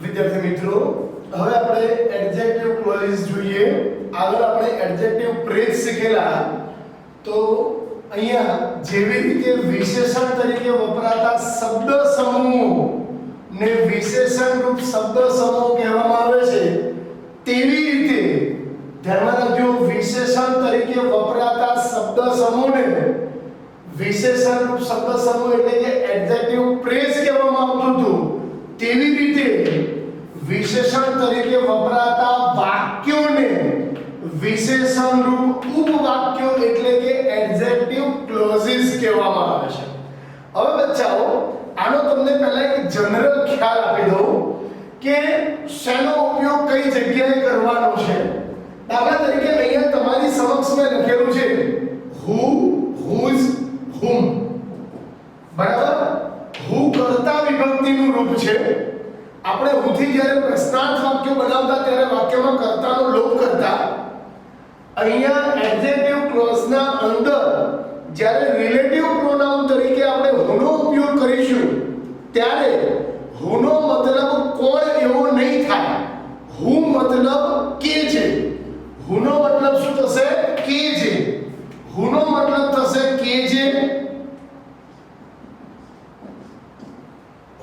વિદ્યાર્થી મિત્રો, હવે આપણે એડજેક્ટિવ ક્લોઝિસ જોઈએ. આગળ આપણે એડજેક્ટિવ ફ્રેઝ શીખેલા. તો અહીંયા જેવી રીતે વિશેષણ તરીકે વપરાતા શબ્દ સમૂહ ને વિશેષણ રૂપ શબ્દ સમૂહ કહેવામાં આવે છે, તેવી રીતે ધ્યાનમાં રાખજો, વિશેષણ તરીકે વપરાતા શબ્દ સમૂહને વિશેષણ રૂપ શબ્દ સમૂહ એટલે કે એડજેક્ટિવ ફ્રેઝ કહેવામાં આવતું હતું. તેવી રીતે વિશેષણ તરીકે વપરાતા વાક્યોને વિશેષણ રૂપ ઉપવાક્યો એટલે કે એડજેક્ટિવ ક્લોઝિસ કહેવામાં આવે છે. હવે બચ્ચાઓ, આનો તમને પહેલા એક જનરલ ખ્યાલ આપી દઉં કે શેનો ઉપયોગ કઈ જગ્યાએ કરવાનો છે. દાખલા તરીકે અહીંયા તમારી સમક્ષ મેં લખેલું છે who, whose, whom. બરાબર? who કર્તા વિભક્તિનું રૂપ છે. આપણે who થી જ્યારે પ્રશ્નાર્થ વાક્ય બનાવતા ત્યારે વાક્યમાં કર્તાનો લોપ કરતા. અહીંયા એડજેક્ટિવ ક્લોઝના અંદર જ્યારે રિલેટિવ પ્રોનાઉન તરીકે આપણે who નો ઉપયોગ કરીશું ત્યારે who નો મતલબ કોણ એવો નહીં થાય. who મતલબ કે છે. who નો મતલબ શું થશે? કે છે. who નો મતલબ થશે કે છે.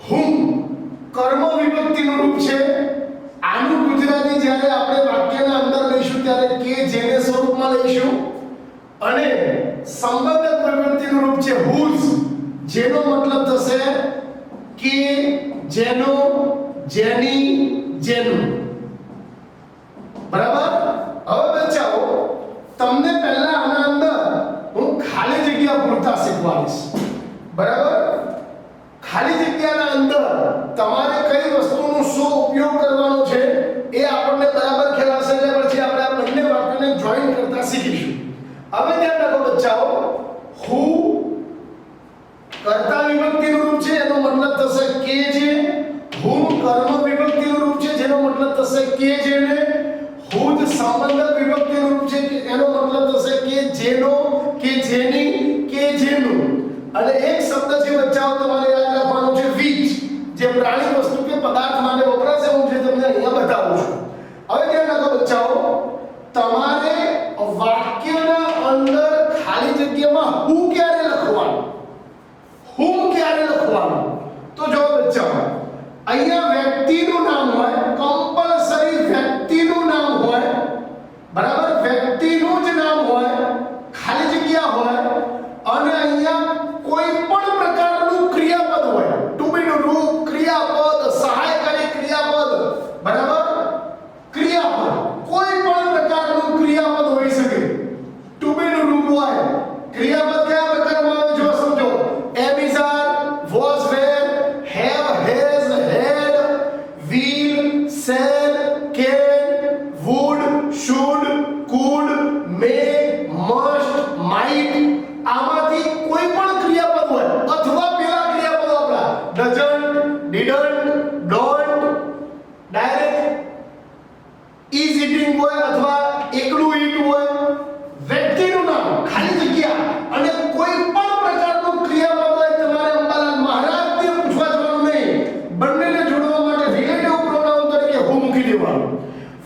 whom કર્મ વિભક્તિનું રૂપ છે. આનું ગુજરાતી જ્યારે આપણે વાક્યના અંદર લઈશું ત્યારે કે જેને સ્વરૂપમાં લઈશું. અને સંબંધક વિભક્તિનું રૂપ છે whose, જેનો મતલબ થશે કે, જેનો, જેની, જેનું. બરાબર? હવે બચ્ચાઓ, તમને પહેલા આના અંદર હું ખાલી જગ્યા પૂરતા શીખવાડીશ. બરાબર? ખાલી જગ્યાના અંદર તમારે કઈ વસ્તુનો શું ઉપયોગ કરવાનો છે એ આપણને બરાબર ખ્યાલ હશે એટલે પછી આપણે આ બંને વાક્યોને જોઈન કરતા શીખીશું. હવે ધ્યાન રાખો બચ્ચાઓ, who કર્તા વિભક્તિનું રૂપ છે, એનો મતલબ થશે કે જે. whom કર્મ વિભક્તિનું રૂપ છે, જેનો મતલબ થશે કે જેને. whose સંબંધક વિભક્તિનું રૂપ છે, એનો મતલબ થશે કે જેનો, કે જેની, કે જેનું. અને એક શબ્દ છે બચ્ચાઓ તમારે યાદ રાખવાનો છે which, જે પ્રાણી, વસ્તુ કે પદાર્થ માટે વપરાશે. હું જે તમને અહીંયા બતાવું છું. હવે ધ્યાન રાખો બચ્ચાઓ, તમારે વાક્યના અંદર ખાલી જગ્યામાં who ક્યારે લખવાનું, whom ક્યારે લખવાનું, તો જો બચ્ચાઓ, અહીંયા વ્યક્તિનું નામ હોય, કમ્પલસરી વ્યક્તિનું નામ હોય. બરાબર? વ્યક્તિનું જ નામ હોય, ખાલી જગ્યા હોય, અને અહીંયા કોઈ પણ પ્રકારનું ક્રિયાપદ હોય, ટુ બી નું રૂપ, ક્રિયાપદ, સહાયકારી ક્રિયાપદ. બરાબર? ક્રિયાપદ, કોઈ પણ પ્રકારનું ક્રિયાપદ હોઈ શકે. ટુ બી નું રૂપ હોય. ક્રિયાપદ કયા પ્રકારમાં આવે જો સમજો. am, is, are, was, were, have, has, had, will, shall, can, would, should, could, may, must, might. આમાંથી કોઈ પણ ક્રિયાપદ હોય અથવા પેલા ક્રિયાપદ આપણા doesn't, didn't, don't, direct, is eating હોય અથવા એકલું eat હોય. વ્યક્તિનું નામ, ખાલી જગ્યા, અને કોઈ પણ પ્રકારનું ક્રિયાપદ હોય. તમારે અંબાલાલ મહારાજને પૂછવા જવાનું નહીં. બંનેને જોડવા માટે રિલેટિવ પ્રોનાઉન તરીકે who મૂકી દેવાનું.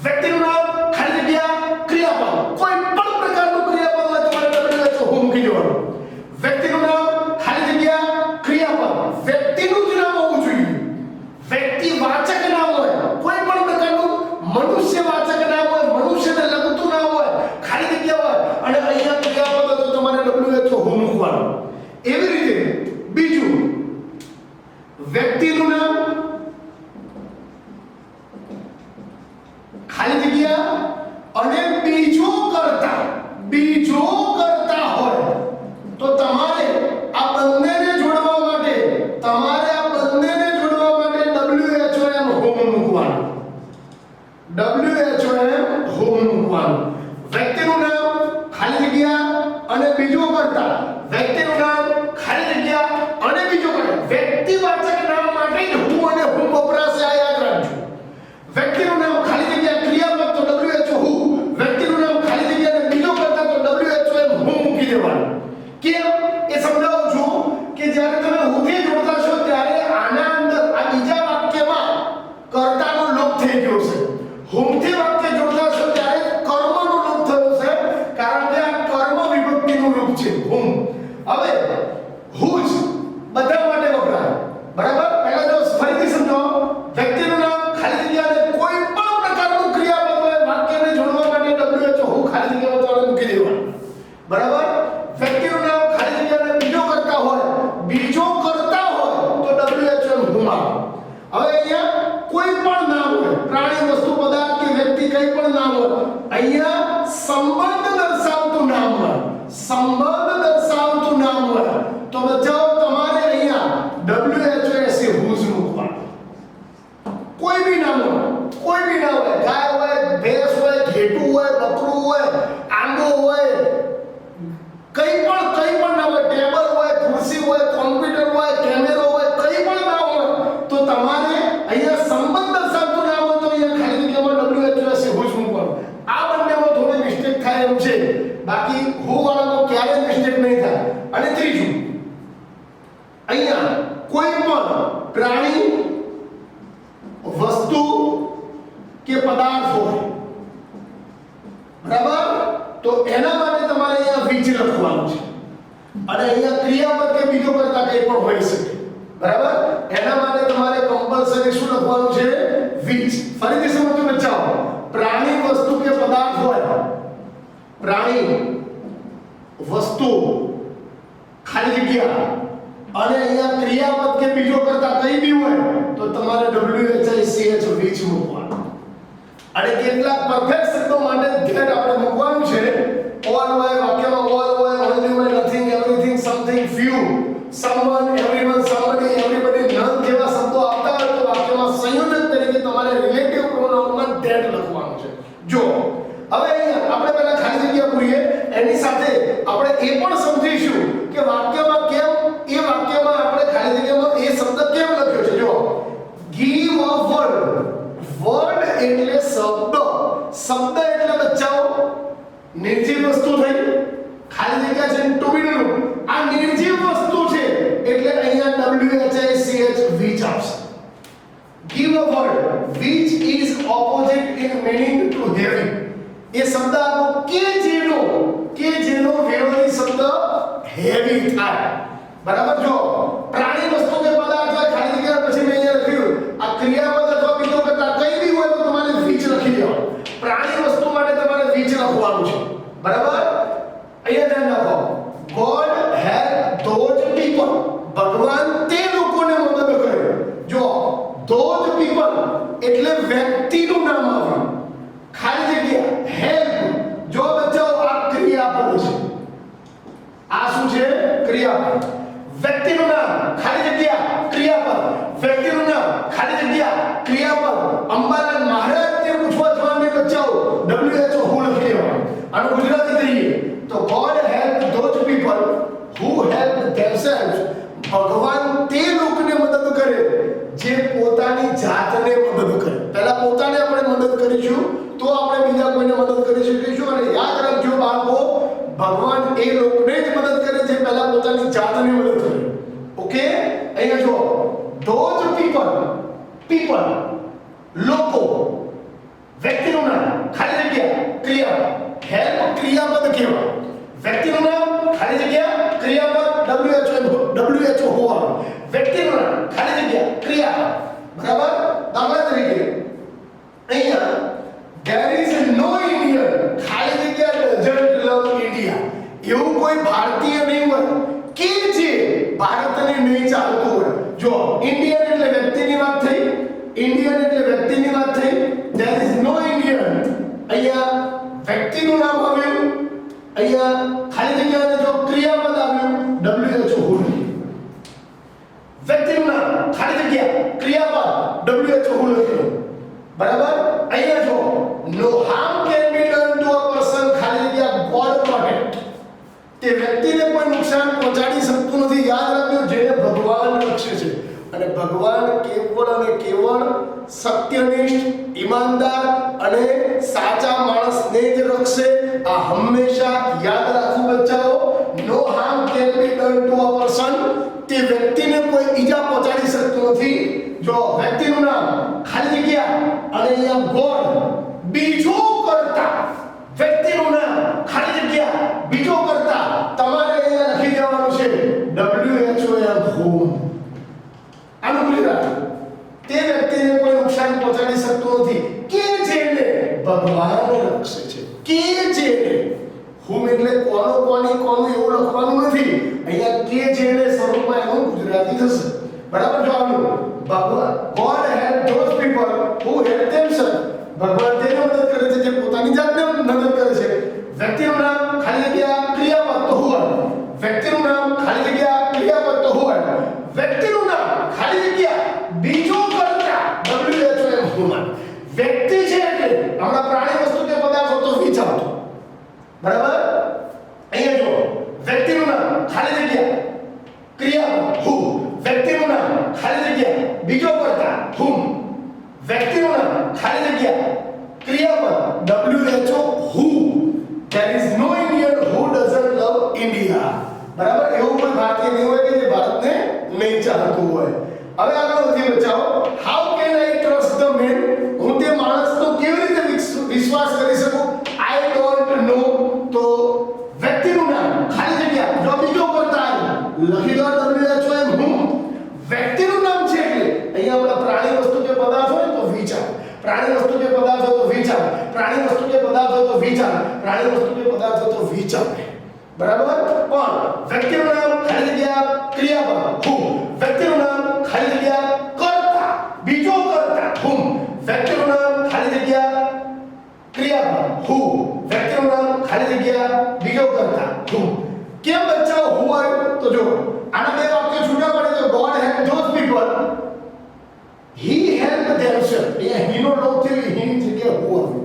વ્યક્તિનું નામ, ખાલી જગ્યા, ક્રિયાપદ, કોઈ પણ પ્રકારનું ક્રિયાપદ હોય તમારે who મૂકી દેવાનું. વ્યક્તિનું નામ, ખાલી જગ્યા, ક્રિયાપદ, વ્યક્તિનું જ નામ હોવું જોઈએ. વ્યક્તિવાચક નામ હોય, કોઈ પણ પ્રકારનું મનુષ્યવાચક નામ હોય, મનુષ્યને લગતું નામ હોય, ખાલી જગ્યા હોય, અને અહીંયા ક્રિયાપદ હોય તો તમારે who મૂકવાનું. એવી રીતે બીજું, વ્યક્તિનું નામ, ખાલી જગ્યા, અને બીજો કર્તા હોય તો તમારે આ બંનેને જોડવા માટે whom મૂકવાનું. whom મૂકવાનું. વ્યક્તિનું નામ, ખાલી જગ્યા, અને બીજો કર્તા. વ્યક્તિનું નામ, ખાલી જગ્યા, અને બીજો કર્તા. વ્યક્તિવાચક નામ માટે જ who અને whom વપરાશે, આ યાદ રાખજો. વ્યક્તિનું નામ, ખાલી જગ્યા, ક્રિયાપદ તો who. વ્યક્તિનું નામ, ખાલી જગ્યા, અને બીજો કર્તા તો whom મૂકી દેવાનું. કેમ એ સમજાવું છું કે જ્યારે તમે who થી જોડતા છો ત્યારે આના અંદર આ બીજા વાક્યમાં કર્તા સંબંધ દર્શાવતું નામ હોય, સંબંધ દર્શાવતું નામ હોય તો બચાવો તમારે અહીંયા WHOS હુઝ મૂકવાનું. કોઈ બી નામ હોય, કોઈ બી નામ હોય, ગાય હોય, ભેંસ હોય, ઘેટું હોય, બકરું હોય, આંબો હોય, કઈ પણ નામ હોય, ટેબલ હોય, ખુરશી હોય, કોમ્પ્યુટર હોય, કેમેરો હોય, કઈ પણ નામ હોય તો તમારે અહીંયા સંબંધ દર્શાવતું નામ હોય તો અહીંયા ખાલી જગ્યામાં WHOS હુઝ મૂકવાનું. આ બંનેમાં થોડી મિસ્ટેક થાય એમ છે, બાકી હું વાળામાં ક્યારેય મિસ્ટેક નહીં થાય. અને ત્રીજું, અહીંયા કોઈ પણ પ્રાણી, વસ્તુ કે પદાર્થ હોય, બરાબર, તો એના માટે તમારે અહીંયા વિચ લખવાનું છે. અને અહીંયા ક્રિયાપદ કે બીજો કરતા કંઈ પણ હોઈ શકે, બરાબર, એના માટે તમારે કમ્પલસરી શું લખવાનું છે? વિચ. ફરીથી સમજો બચ્ચાઓ, પ્રાણી, વસ્તુ કે પદાર્થ હોય, પ્રાણી, વસ્તુ, ખાલી જગ્યા, અને અહીંયા ક્રિયાપદ કે બીજો કરતા કંઈ બી હોય તો તમારે WHICH વિચ મૂકવાનું. અને કેટલાક પરફેક્ટ શબ્દો માટે ધ્યાન આપણે મૂકવાનું છે. ઓલ હોય, વાક્યમાં ઓલ હોય, ઓનલી હોય, nothing, everything, something, few, someone, everyone, somebody, everybody, none જેવા શબ્દો આવતા હોય તો વાક્યમાં સંયોજક તરીકે તમારે રિલેટિવ પ્રોનાઉનમાં ધેટ લખવાનું છે. જો હવે અહીંયા આપણે પહેલા ખાલી જગ્યા પૂરીએ, એની સાથે આપણે એ પણ સમજીશું કે વાક્યમાં કેમ, એ વાક્યમાં આપણે ખાલી જગ્યામાં એ શબ્દ કેમ લખ્યો છે. જો ગીવ અ વર્ડ, વર્ડ એટલે શબ્દ, શબ્દ એટલે બચ્ચાઓ નિર્જીવ વસ્તુ થઈ, ખાલી જગ્યા છે ટુ બી ડુ, આ નિર્જીવ વસ્તુ છે એટલે અહીંયા WHICH વિચ આવશે. Give a word which is opposite in meaning to having. એ શબ્દ આપો કે જેનો વિરોધી શબ્દ heavy થાય, બરાબર. જો પ્રાણી, વસ્તુ કે પદાર્થ હોય, ખાલી જગ્યા પછી મેં અહીંયા લખ્યું આ ક્રિયાપદ અથવા બીજો કરતા કંઈ બી હોય તો તમારે વિચ લખી દેવાનું. પ્રાણી, વસ્તુ માટે તમારે વિચ લખવાનું છે, બરાબર. અહીંયા ધ્યાન રાખો, God help those people, ભગવાન તે લોકોને મદદ કરે. જો those people એટલે વ્યક્તિનું નામ આવ્યું, ખાલી જગ્યા હેલ્પ. જો બચ્ચાઓ આ ક્રિયાપદ છે, આ શું છે? ક્રિયાપદ. વ્યક્તિનું નામ, ખાલી જગ્યા ક્રિયાપદ. વ્યક્તિનું નામ, ખાલી જગ્યા ક્રિયાપદ. અંબાલાલ મહારાજને પૂછવા જવાને બચ્ચાઓ WHO હું લખી દેવાનું. આનું ગુજરાતી કરીએ તો God help those people who help themselves. ભગવાન તે લોકોને મદદ કરે જે પોતાની જાતને મદદ કરે. પહેલા પોતાને આપણે મદદ કરીશું તો આપણે બીજા કોઈને મદદ કરી શકીશું. અને યાદ રાખજો બાળકો, ભગવાન એ લોકોને જ મદદ કરે જે પહેલા પોતાની જાતને મદદ કરે. ઓકે, અહીંયા જો those people, people, લોકો, વ્યક્તિનું નામ, ખાલી જગ્યા ક્રિયાપદ. હેલ્પ ક્રિયાપદ કહેવાય. વ્યક્તિનું નામ, ખાલી જગ્યા ક્રિયાપદ, WHO હોવાનું. વ્યક્તિનું નામ, ખાલી જગ્યા ક્રિયાપદ, બરાબર. દાખલા તરીકે અહીંયા there is no Indian, ખાલી જગ્યા doesn't love India. એવું કોઈ ભારતીય નહીં હોય કે જે ભારતને નહીં ચાલતું હોય. જો ઇન્ડિયન એટલે વ્યક્તિની વાત થઈ, ઇન્ડિયન એટલે વ્યક્તિની વાત થઈ. there is no Indian, અહીંયા વ્યક્તિનું નામ આવ્યું, અહીંયા ખાલી જગ્યાને જો ક્રિયાપદ આવ્યું WHO હોવાનું. વ્યક્તિનું નામ, ખાલી જગ્યા ક્રિયાપદ WHO હોવાનું, બરાબર. અહીંયા જો no harm can be done to a person, ખાલી જગ્યા God protect. તે વ્યક્તિને કોઈ નુકસાન પહોંચાડી શકતું નથી. યાદ રાખજો, જેને ભગવાન રક્ષે છે. અને ભગવાન કેવળ અને કેવળ સત્યનિષ્ઠ, ઈમાનદાર અને સાચા માણસને જ રક્ષે. આ હંમેશા યાદ રાખવું બચ્ચાઓ. No harm can be done to a person. તે વ્યક્તિને કોઈ ઈજા પહોંચાડી શકતું નથી. જો વ્યક્તિનું નામ, ખાલી જગ્યા, અને અહીંયા ગોડ, બીજો કરતા, વ્યક્તિનું નામ, ખાલી જગ્યા, બીજો કરતા, તમારે અહીંયા લખી દેવાનું છે WHOM. આનું ભૂલી રાખો. તે વ્યક્તિને કોઈ નુકસાન પહોંચાડી શકતું નથી કે જેને ભગવાન રક્ષે છે. કે જેને, હુમ એટલે કોનો, કોની, કોનું એવું લખવાનું નથી. અહીંયા કે જેને સ્વરૂપમાં એનું ગુજરાતી થશે, બરાબર. જો આનું ભગવાન God help those people who help themselves. ભગવાન તેને મદદ કરે છે જે પોતાની જાતને મદદ કરે છે. હોય વ્યક્તિનું નામ ખાલી જગ્યા બીજો કરતા WHO હું આવે વ્યક્તિ છે એટલે હમણાં પ્રાણી વસ્તુ કે પદાર્થ હતો વિચારતો બરાબર અહીંયા જો વ્યક્તિનું નામ ખાલી જગ્યા ક્રિયાપદ who વ્યક્તિનું નામ ખાલી જગ્યા બીજો કરતા whom વ્યક્તિનું નામ ખાલી જગ્યા ક્રિયાપદ WHO who there is no Indian who doesn't love India બરાબર એવું કોઈ ભારતીય નહીં હોય કે જે ભારતને નહીં ચાહતું હોય હવે આગળ વધી બચાવો how can I trust the man હું તે માણસનો કેવી રીતે વિશ્વાસ કરી શકું I don't know તો વ્યક્તિનું નામ ખાલી જગ્યા જો બીજો કરતા લખી દો WHO એમ હું વ્યક્તિનું નામ છે એટલે અહીંયા આપણા પ્રાણી વસ્તુ કે પદાર્થ હોય તો વિચાર પ્રાણી વસ્તુ કે પદાર્થ હોય તો વિચાર પ્રાણી વસ્તુ કે પદાર્થ હોય તો વિચાર પ્રાણી વસ્તુ કે પદાર્થ હોય તો વિચાર બરાબર પણ વ્યક્તિનું નામ ખાલી જગ્યા ક્રિયાપદ હું વ્યક્તિનું નામ ખાલી જગ્યા કર્તા બીજો કર્તા હું વ્યક્તિનું નામ ખાલી જગ્યા ક્રિયાપદ હું વ્યક્તિનું નામ ખાલી જગ્યા બીજો કર્તા હું કેમ બચ્ચાઓ હું આવ્યું તો જો આના બે વાક્ય છૂટા પડે તો God help those people he helped themselves એ હીનો લોપ થયો હીની જગ્યાએ હું આવ્યું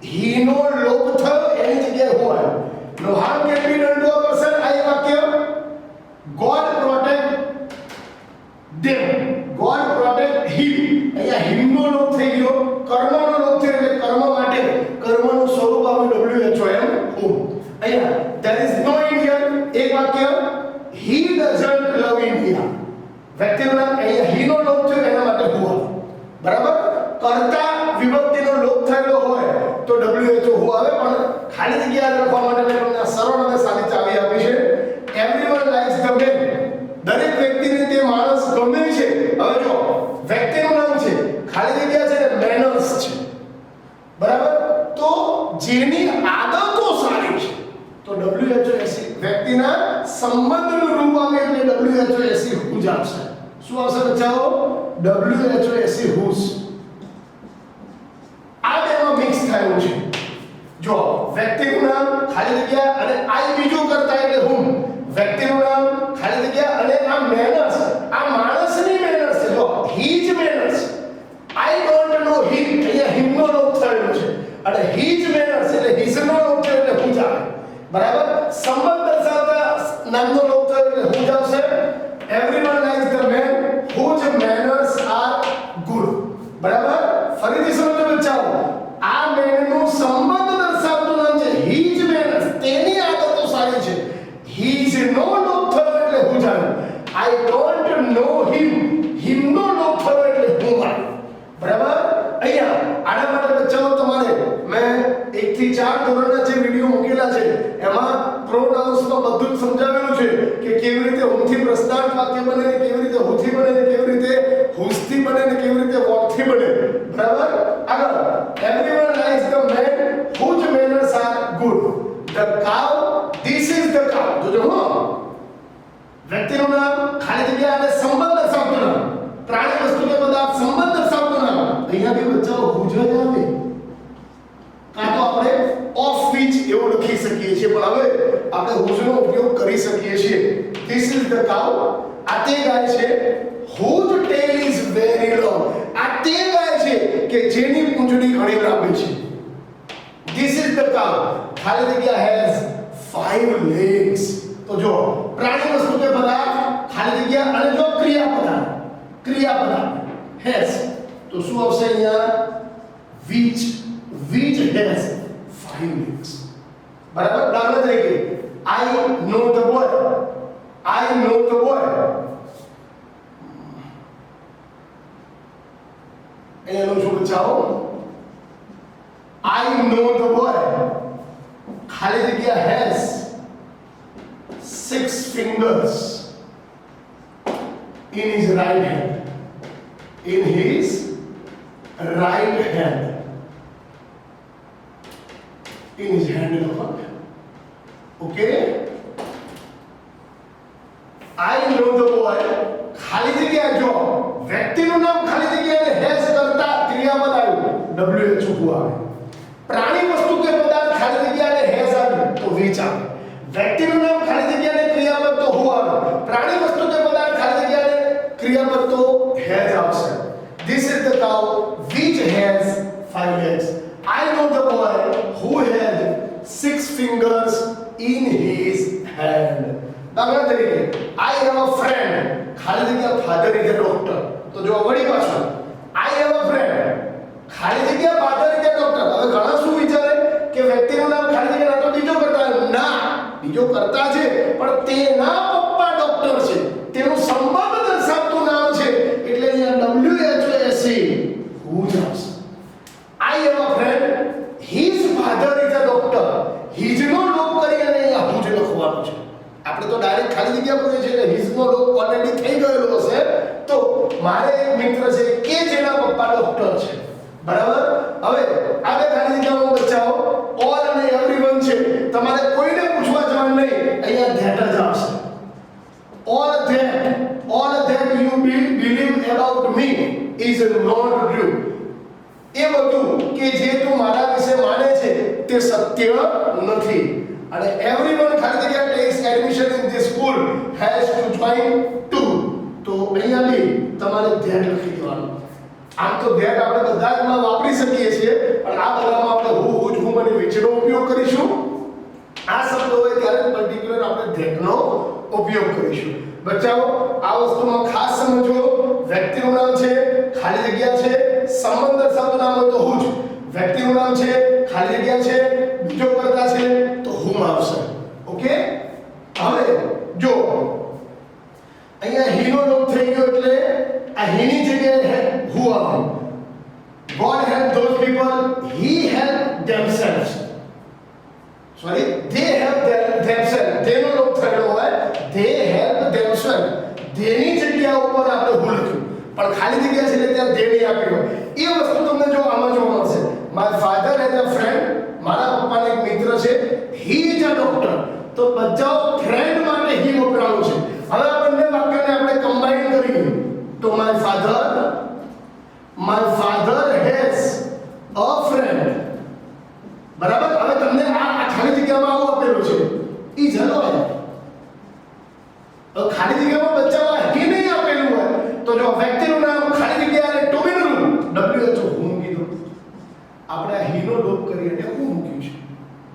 હીનો લોપ થયો એની જગ્યાએ હું આવ્યું no harm can be done to a person આ વાક્ય god protect them god protect him અહીંયા હિમનો લોપ થઈ ગયો કર્મનો લોપ થયો એટલે કર્મ માટે કર્મનું સ્વરૂપ આવ્યું WHO એમ હું અહીંયા there is no Indian એક વાક્ય he doesn't love India વ્યક્તિનું નામ અહીંયા હીનો લોપ થયો એના માટે હું બરાબર કર્તા વિભક્તિનો લોપ થયેલો હોય તો WHO હું આવે પણ ખાલી જગ્યા લખવા માટે મેં તમને સરળ અને સાદી ચાવી આપી છે એવરીવન લાઇક્સ ધ મેન દરેક વ્યક્તિને તે માણસ ગમે છે હવે જો વ્યક્તિનું નામ છે ખાલી જગ્યા છે ને મેનર્સ છે બરાબર તો જેની આદતો સારી છે તો WHO વ્યક્તિના સંબંધનું રૂપ આવે એટલે WHO હું જ આવશે શું આવશે બચ્ચાઓ WHO હુઝ આ બેમાં મિક્સ થયું છે જો વ્યક્તિનું નામ ખાલી જગ્યા અને આઈ બીજું કરતા એટલે હું વ્યક્તિનું નામ ખાલી જગ્યા અને આ મેનર્સ આ માણસની મેનર્સ છે જો હીજ મેનર્સ આઈ ડોન્ટ નો હિમ અહીંયા હિમનો લોપ થયેલો છે અને હીજ મેનર્સ એટલે હિઝનો લોપ થયો એટલે હું જ આવે બરાબર સંબંધ દર્શાવતા નામનો લોપ થયો એટલે હું જ આવશે everyone likes the man whose manners are good બરાબર ફરીથી સમજો બચ્ચાઓ આ મેનનું સંબંધ દર્શાવતું નામ છે હીજ મેનર્સ તેની આદતો સારી છે હીજ નો લોપ થયો એટલે હું જાણું આઈ ડોન્ટ નો હિમ હિમનો લોપ થયો એટલે હું માનું બરાબર અહીંયા આના માટે બચ્ચાઓ તમારે મેં 1 થી 4 ધોરણના જે વિડિયો મૂકેલા છે એમાં પ્રોનાઉન્સમાં બધું જ સમજાવેલું છે કે કેવી રીતે હુંથી પ્રશ્નાર્થ વાક્ય બને ને કેવી રીતે હુંથી બને ને કેવી રીતે હુંસથી બને ને કેવી રીતે વોટથી બને બરાબર આગળ everyone likes the man whose manners are good the cow this is the cow જોજો હો વ્યક્તિનું નામ ખાલી જગ્યા અને સંબંધ દર્શાવતું નામ પ્રાણી વસ્તુ કે પદાર્થ સંબંધ દર્શાવતું નામ અહીંયા બી બચ્ચાઓ હુજ જ આવે કાં તો આપણે ઓફ વિચ એવું લખી શકીએ છીએ પણ હવે આપણે હુજનો ઉપયોગ કરી શકીએ છીએ this is the cow આ તે ગાય છે whose tail is very long આ તે ગાય છે કે જેની પૂંછડી ઘણી લાંબી છે this is the cow ખાલી જગ્યા has 5 legs તો જો પ્રાણી વસ્તુ કે પદાર્થ ખાલી જગ્યા અને જો ક્રિયાપદ has તો શું આવશે અહીંયા which has 5 legs બરાબર દાખલા તરીકે I know the boy એનો શું બચાવો I know the boy ખાલી જગ્યા has 6 fingers in his right hand in his hand okay I know the boy ખાલી જગ્યા જો વ્યક્તિનું નામ ખાલી જગ્યાએ has કરતા ક્રિયાપદ આવ્યું WHO આવે પ્રાણી વસ્તુ કે પદાર્થ ખાલી જગ્યાએ has આવ્યું તો which આવે વ્યક્તિનું નામ ખાલી જગ્યાએ ક્રિયાપદ તો who આવે પ્રાણી વસ્તુ કે પદાર્થ ખાલી ક્રિયાપદ તો has આવશે. This is the cow which has 5 legs. I know the boy who had 6 fingers in his hand. દાખલા તરીકે I have a friend, ખાલી જગ્યા father is a doctor. તો જો વળી પાછું I have a friend, ખાલી જગ્યા father is a doctor. હવે ઘણા શું વિચારે કે વ્યક્તિનું નામ ખાલી જગ્યા ના તો બીજો કરતા, ના બીજો કરતા છે પણ તેના પપ્પા ડોક્ટર છે, તેનું સંબંધ દર્શાવતું નામ છે, એટલે અહીંયા WHOSE હું જ આવશે. I have a friend, his father is a doctor. his નો લોપ કરી અને અહીંયા હું જ લખવાનું છે. આપણે તો ડાયરેક્ટ ખાલી જગ્યા બોલીએ છીએ એટલે his નો લોપ ઓલરેડી થઈ ગયેલો હશે. તો મારે એક મિત્ર છે કે જેના પપ્પા ડોક્ટર છે, બરાબર. હવે આગળ ખાલી જગ્યામાં બચાવો all અને everyone છે, તમારે કોઈને પૂછવા જવાનું નહીં, અહીંયા that જ આવશે. all that you believe about me is not true. એ બધું કે જે તું મારા વિશે માને છે તે સત્ય નથી. અને everyone ખાલી જગ્યા takes admission in this school has to join too. તો અહીંયા બી તમારે that લખી દેવાનું. આમ તો that આપણે બધા જ માં વાપરી શકીએ છીએ, પણ આ બધામાં આપણે હું અને which નો ઉપયોગ કરીશું. આ શબ્દ હોય ત્યારે પર્ટિક્યુલર આપણે that નો ઉપયોગ કરીશું. બચ્ચાઓ આ વસ્તુમાં ખાસ સમજો, વ્યક્તિનું નામ છે ખાલી જગ્યા છે, સંબંધ દર્શાવતું નામ હોય તો હું જ, વ્યક્તિનું નામ છે ખાલી જગ્યા છે, બીજો કરતા છે તો હું આવશે. ઓકે. હવે જો અહીંયા he નો લોપ થઈ ગયો એટલે આ he ની જગ્યાએ who આવે. God help those people, he help themselves. Sorry, they help themselves. they નો લોપ થયેલો હોય they help themselves. તેની જગ્યા ઉપર આપણે હું લખ્યું, પણ ખાલી જગ્યા છે એટલે ત્યાં they નહીં આપ્યું હોય. એ વસ્તુ તમને જો આમાં જોવા મળશે. My father has a friend, મારા પપ્પાનો એક મિત્ર છે, he is a doctor. તો બચાવ ફ્રેન્ડ માટે he વપરાયું છે. હવે આ બંને વાક્યને આપણે કમ્બાઈન કરીએ તો my father has a friend. બરાબર. હવે તમને આ ખાલી જગ્યામાં આવું આપેલું છે ઈ જનો હોય. ખાલી જગ્યામાં બચ્ચામાં he નહીં આપેલું હોય તો જો વ્યક્તિનું નામ ખાલી જગ્યા અને ટુ બી નું WHO હું કીધું, આપણે આ he નો લોપ કરીને હું મૂક્યું છે.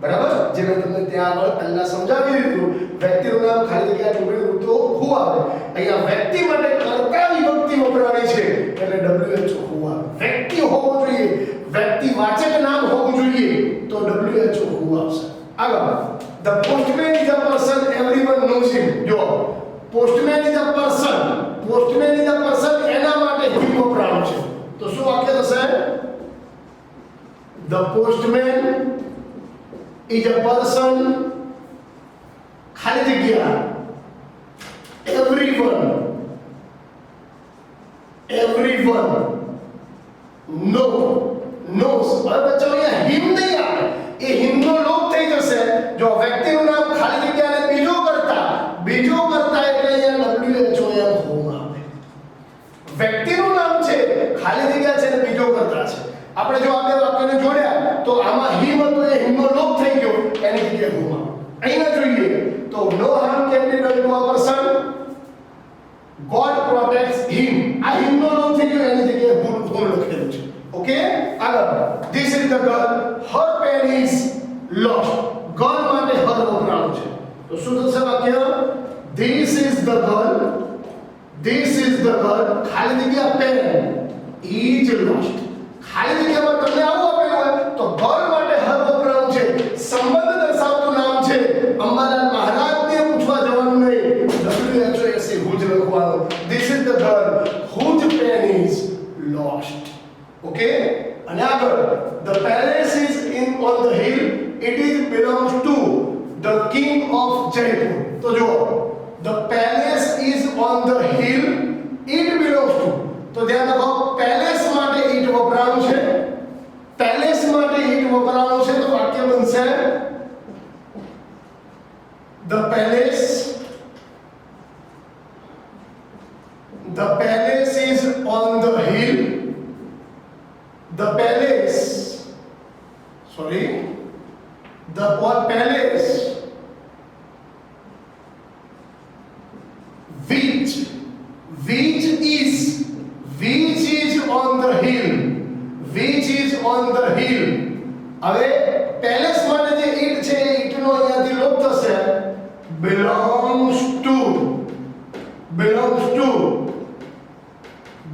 બરાબર. જે મેં તમને ત્યાં આગળ પહેલા સમજાવી દીધું, વ્યક્તિનું નામ ખાલી જગ્યા ટુ બી નું તો હું આવે. અહીંયા વ્યક્તિ માટે કર્તા વિભક્તિ વપરાણી છે એટલે WHO હું આવે. વ્યક્તિ હોવો જોઈએ, વ્યક્તિવાચક નામ હોવું જોઈએ તો WHO હું આવશે. આગળ the postman is a person everyone knows him. જો postman is a person એના માટે he વપરાયું છે તો શું વાક્ય થશે? the postman is a person ખાલી જગ્યા everyone knows. હવે બચ્ચો અહીંયા him નહીં આવે, એ him નો લોપ થઈ જશે. જો વ્યક્તિનું નામ ખાલી જગ્યા અને બીજો કરતા એટલે અહીંયા WHO હોમ આવે. વ્યક્તિનું નામ છે ખાલી જગ્યા છે અને બીજો કરતા છે. આપણે જો આ બે વાક્યને જોડ્યા તો આમાં him હતો એ him નો લોપ થઈ ગયો, એની જગ્યાએ હોમ આવે. અહીંયા જોઈએ તો no harm can be done to a person, God protects him. આ him નો લોપ થઈ ગયો, એની જગ્યાએ હું લખેલું છે. ઓકે. આગળ this is the girl, her pen is lost. girl માટે her વપરાયું છે તો શું થશે વાક્ય? this is the girl ખાલી જગ્યા pen is lost. ખાલી જગ્યામાં તમને આવું આપેલું હોય તો girl માટે her વપરાયું છે, સંબંધ દર્શાવતું નામ છે. અંબાલાલ મહારાજને પૂછવા જવાનું નહીં, WHOSE હું જ લખવાનું. this is the girl whose pen is lost. Okay. અને આગળ the palace is on the hill, it belongs to the king of Jaipur. તો જો the palace is on the hill, it belongs to. તો ધ્યાન રાખો palace માટે it વપરાયું છે, તો વાક્ય બનશે the palace is on the hill. The palace which on the hill. હવે પેલેસ માટે જે ઈટ છે એ ઈટનો અહીંયાથી લોપ થશે belongs to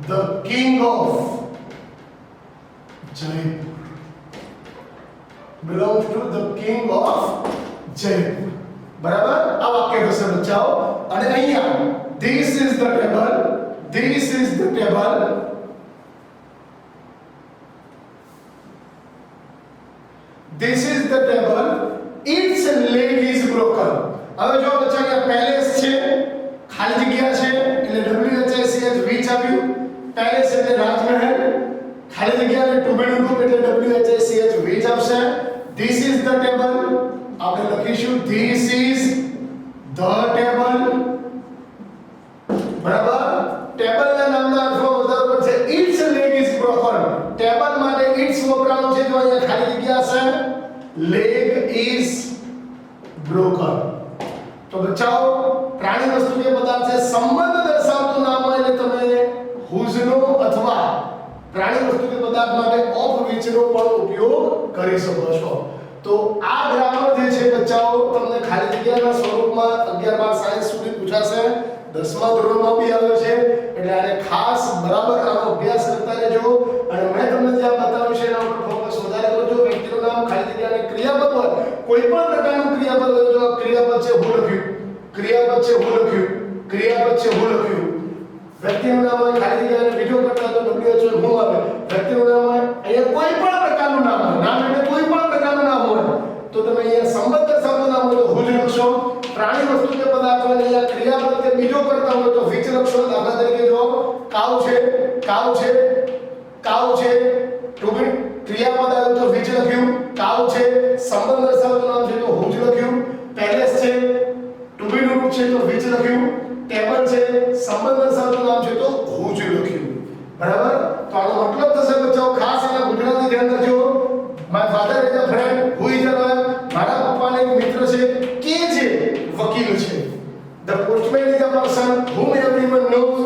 the king of Jaipur. belongs to the king of Jaipur. બરાબર આ વાક્ય થશે બચ્ચાઓ. અને અહીંયા this is the table this is the table its leg is broken. હવે જો બચ્ચા અહીંયા પેલેસ છે ખાલી જગ્યા છે એટલે WHICH વીચ આવ્યું. પેલેસ એટલે રાજમહેલ, ખાલી જગ્યા એટલે ટુ બી રૂમ એટલે WHICH વીચ આવશે. this is the table આપણે લખીશું this is the table. બરાબર ટેબલના નામના અર્થમાં વધારો છે its leg is broken. Table માટે its વપરાણું છે તો અહીંયા ખાલી જગ્યા છે leg is broken. તો બચાઓ પ્રાણી વસ્તુ કે પદાર્થ છે સંબંધ દર્શાવતું નામ હોય એટલે તમે whose નો અથવા પ્રાણી વસ્તુ કે પદાર્થ માટે of which નો પણ ઉપયોગ કરી શકો છો. તો આ ગ્રામર જે છે બચ્ચાઓ તમને ખાલી જગ્યાના સ્વરૂપમાં 11 12 સાયન્સ સુધી પૂછાશે, 10મા ધોરણમાં બી આવે છે એટલે આને ખાસ બરાબર આનો અભ્યાસ કરતા રહેજો. અને મેં તમને જે બતાવ્યું છે એના ઉપર ફોકસ વધારે કરજો. વ્યક્તિનું નામ ખાલી જગ્યાને ક્રિયાપદ હોય, કોઈ પણ પ્રકારનું ક્રિયાપદ હોય, જો ક્રિયાપદ છે હું લખ્યું, ક્રિયાપદ છે હું લખ્યું, ક્રિયાપદ છે હું લખ્યું. વ્યક્તિનું નામ હોય ખાલી જગ્યાને બીજો કરતા તો WHO હું આવે. વ્યક્તિનું નામ હોય અહીંયા કોઈ પણ પ્રકારનું નામ હોય, નામ એટલે કોઈ પણ પ્રકારનું નામ હોય તો તમે અહીંયા સંબંધ દર્શાવતું નામ હોય તો હું જ લખશો. પ્રાણી વસ્તુ કે પદાર્થ હોય અહીંયા ક્રિયાપદ કે બીજો કરતા હોય તો વિચ લખશો. દાખલા તરીકે જો કાઉ છે, કાઉ છે, કાઉ છે, ટુ બી ક્રિયાપદ આવ્યું તો વિચ લખ્યું. કાઉ છે સંબંધ દર્શાવતું નામ છે તો હું જ લખ્યું. પેલેસ છે ટુ બી નું રૂપ છે તો વિચ લખ્યું. ટેબલ છે સંબંધ દર્શાવતું નામ છે તો હું જ લખ્યું. બરાબર તો આનો મતલબ થશે બચ્ચાઓ ખાસ આના ગુજરાતી ધ્યાન રાખજો. My father is a friend who is a lawyer. મારા પપ્પાને એક મિત્ર છે કે જે વકીલ છે. The postman is a person whom everyone knows.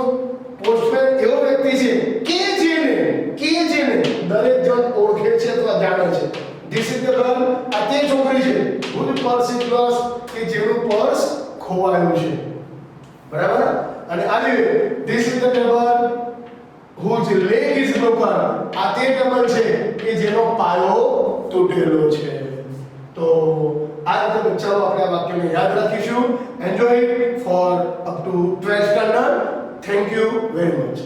Postman એવો વ્યક્તિ છે કે જેને દરેક જણ ઓળખે છે અથવા જાણે છે. ધીસ ઇઝ ધ ગર્લ આ તે છોકરી છે whose purse is lost કે જેનું પર્સ ખોવાયું છે. બરાબર અને આવી this is the table whose leg is broken આ તે ટેબલ છે કે જેનો પાયો તૂટેલો છે. તો આ રીતે બચ્ચાઓ આપણે આ વાક્યને યાદ રાખીશું. Enjoy for up to 12th standard. Thank you very much.